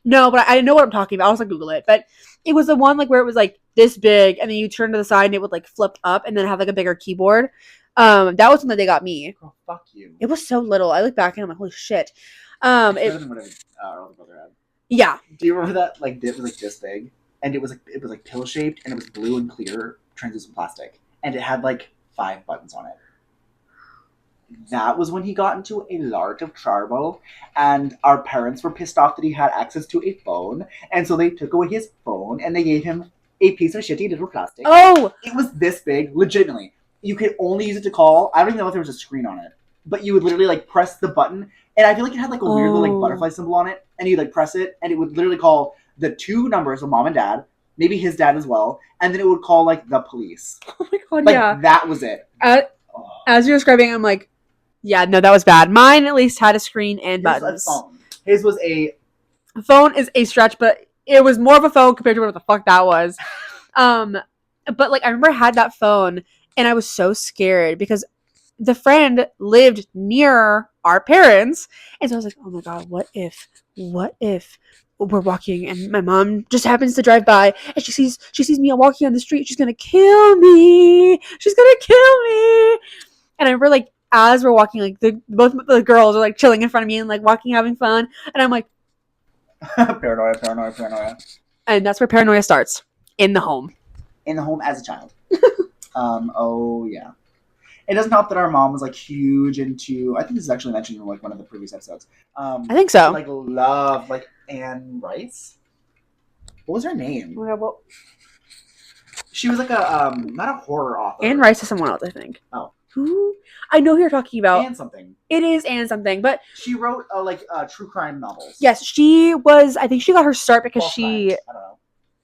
No, but I know what I'm talking about. I'll just Google it. But it was the one like where it was like this big, and then you turn to the side and it would like flip up, and then have like a bigger keyboard. That was one that they got me. Oh, fuck you. It was so little. I look back and I'm like, holy shit. It's better than what our older brother had. Yeah. Do you remember that? Like it was like this big, and it was like pill shaped, and it was blue and clear, translucent plastic, and it had like 5 buttons on it. That was when he got into a lot of trouble, and our parents were pissed off that he had access to a phone, and so they took away his phone and they gave him a piece of shitty little plastic. Oh! It was this big, legitimately. You could only use it to call. I don't even know if there was a screen on it, but you would literally like press the button, and I feel like it had like a weird little like butterfly symbol on it, and you'd like press it, and it would literally call the 2 numbers of mom and dad, maybe his dad as well, and then it would call like the police. Oh my god, like, yeah. That was it. As you're describing, I'm like, yeah, no, that was bad. Mine at least had a screen and buttons. His was a phone is a stretch, but it was more of a phone compared to what the fuck that was. But like I remember I had that phone and I was so scared because the friend lived near our parents, and so I was like, oh my god, what if we're walking and my mom just happens to drive by and she sees me walking on the street, she's gonna kill me. And I remember like as we're walking, like both the girls are like chilling in front of me and like walking, having fun, and I'm like paranoia. And that's where paranoia starts, in the home as a child. Oh yeah. It doesn't help that our mom was like huge into, I think this is actually mentioned in like one of the previous episodes. I think so. Like loved like Anne Rice. What was her name? She was like a not a horror author. Anne Rice is someone else, I think. Oh. Who? I know who you're talking about. Anne something. It is Anne something, but she wrote true crime novels. Yes, she was. I think she got her start because False she. Crimes. I don't know.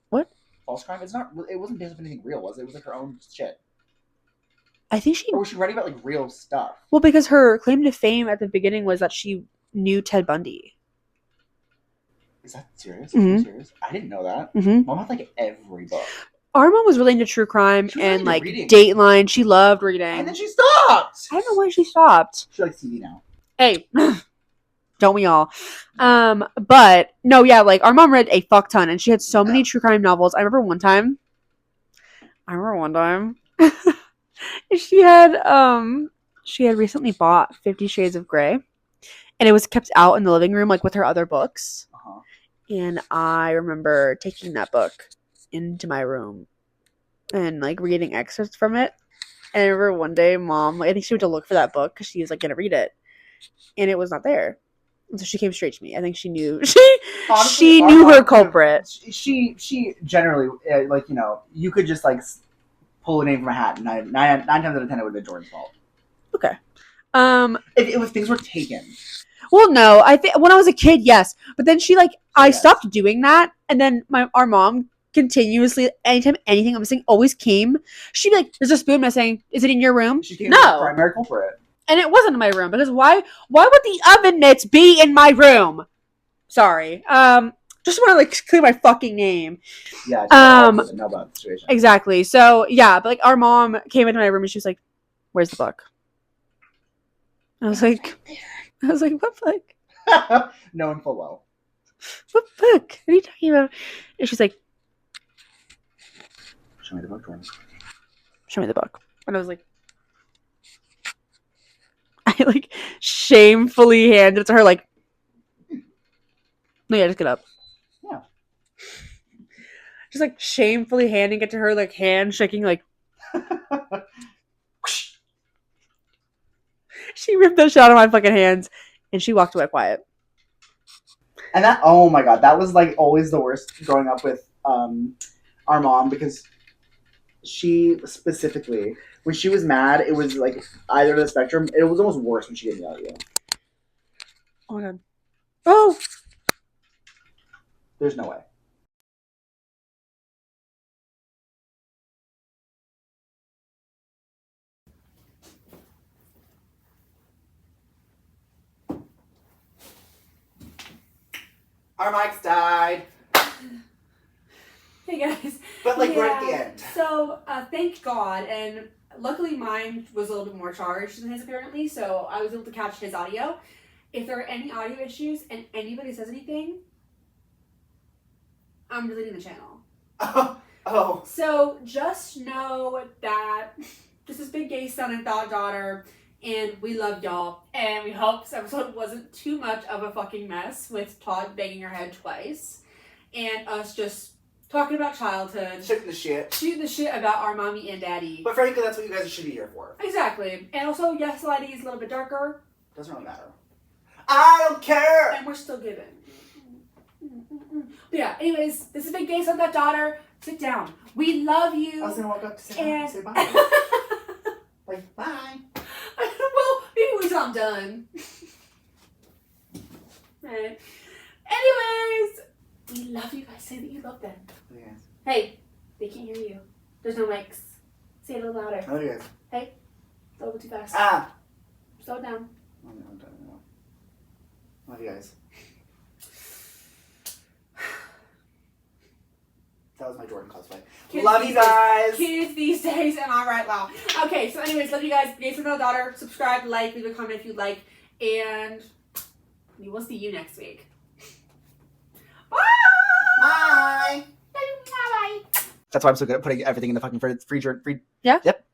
What? False crime? It's not. It wasn't based on anything real, was it? It was like her own shit. I think she... Or was she writing about, like, real stuff? Well, because her claim to fame at the beginning was that she knew Ted Bundy. Is that serious? Mm-hmm. Are you serious? I didn't know that. Mm-hmm. Mom had, like, every book. Our mom was really into true crime and, like, reading. Dateline. She loved reading. And then she stopped! I don't know why she stopped. She likes TV now. Hey... Don't we all? But no, yeah, like our mom read a fuck ton and she had so many true crime novels. I remember one time she had recently bought 50 Shades of Grey and it was kept out in the living room like with her other books. Uh-huh. And I remember taking that book into my room and like reading excerpts from it. And I remember one day mom, I think she went to look for that book because she was like gonna read it and it was not there. And so she came straight to me. I think she knew she knew her culprit. She generally like, you know, you could just like pull a name from a hat and nine times out of 10 it would have been Jordan's fault. Okay. If it was things were taken. Well, no, I think when I was a kid, yes, but then she like I stopped doing that, and then our mom continuously, anytime anything I'm missing always came. She'd be like, "There's a spoon missing. Is it in your room?" She came to the primary culprit. And it wasn't in my room because why would the oven mitts be in my room? Sorry. Just want to like clear my fucking name. Yeah. Know about the situation. Exactly. So yeah, but like our mom came into my room and she was like, "Where's the book?" I was like, "What book?" Knowing full well. What book? What are you talking about? And she's like, "Show me the book, Jordan. Show me the book." And I was like, I like shamefully handed it to her, like, no, yeah, just get up. Yeah. Just like shamefully handing it to her, like hand shaking, like. She ripped that shit out of my fucking hands, and she walked away quiet. And that, oh my god, that was like always the worst growing up with our mom because she specifically, when she was mad, it was like either the spectrum. It was almost worse when she didn't yell at you. Oh my god. Oh! There's no way. Our mics died. Hey guys. But like we're at the end. So thank God, and luckily mine was a little bit more charged than his apparently, so I was able to catch his audio. If there are any audio issues and anybody says anything, I'm deleting the channel. Oh. So just know that this is Big Gay Son and Daughter, and we love y'all, and we hope this episode wasn't too much of a fucking mess with Todd banging her head twice, and us just talking about childhood. Shooting the shit about our mommy and daddy. But frankly, that's what you guys should be here for. Exactly. And also, yes, Lady is a little bit darker. Doesn't really matter. I don't care! And we're still giving. But yeah, anyways, this is Big Gay Son, Daughter. Sit down. We love you. I was gonna walk up to say bye. Like, bye. Well, maybe we till I'm done. Right. Anyways, we love you guys. Say that you love them. Yes. Hey, they can't hear you. There's no mics. Say it a little louder. I love you guys. Hey, it's a little bit too fast. Slow it down. I'm done now. Love you guys. That was my Jordan cosplay. Love you guys. Kids these days, am I right, Wow. Okay, so anyways, love you guys. Gay Son, Daughter. Subscribe, like, leave a comment if you like, and we will see you next week. Bye. Bye. Bye. That's why I'm so good at putting everything in the fucking free. Yeah. Yep.